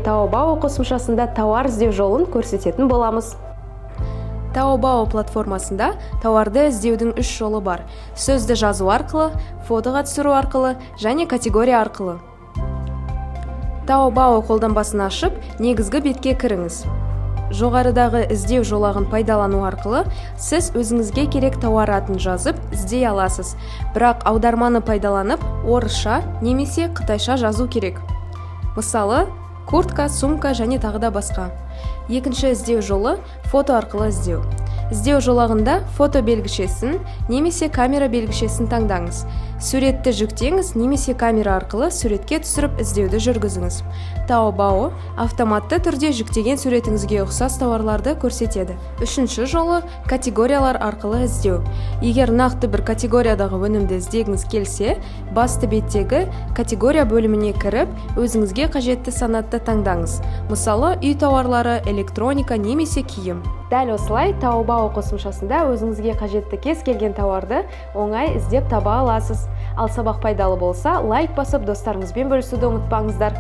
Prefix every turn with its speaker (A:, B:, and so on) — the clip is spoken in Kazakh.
A: Taobao қосымшасында тауар іздеу жолын көрсететін боламыз. Taobao платформасында тауарды іздеудің 3 жолы бар. Сөзді жазу арқылы, фотоға түсіру арқылы және категория арқылы. Taobao қолданбасын ашып, негізгі бетке кіріңіз. Жоғарыдағы іздеу жолағын пайдалану арқылы сіз өзіңізге керек тауар атын жазып іздей аласыз. Бірақ аударманы пайдаланып, орысша немесе қытайша жазу керек. Мысалы, куртка, сумка және тағы да басқа. Екінші іздеу жолы фото арқылы іздеу. Іздеу жолағында фото белгішесін немесе камера белгішесін таңдаңыз. Суретті жүктеңіз немесе камера арқылы суретке түсіріп іздеуді жүргізіңіз. Taobao автоматты түрде жүктеген суретіңізге ұқсас тауарларды көрсетеді. Үшінші жолы категориялар арқылы іздеу. Егер нақты бір категориядағы өнімді іздегіңіз келсе, басты беттегі категория бөліміне кіріп, өзіңізге қажетті санатты таңдаңыз. Мысалы, үй тауарлары, электроника немесе киім. Дәл осылай Taobao қосымшасында өзіңізге қажетті кез келген тауарды оңай іздеп таба аласыз. Ал сабақ пайдалы болса, лайк басып достарыңызбен бөлісуді ұмытпаңыздар.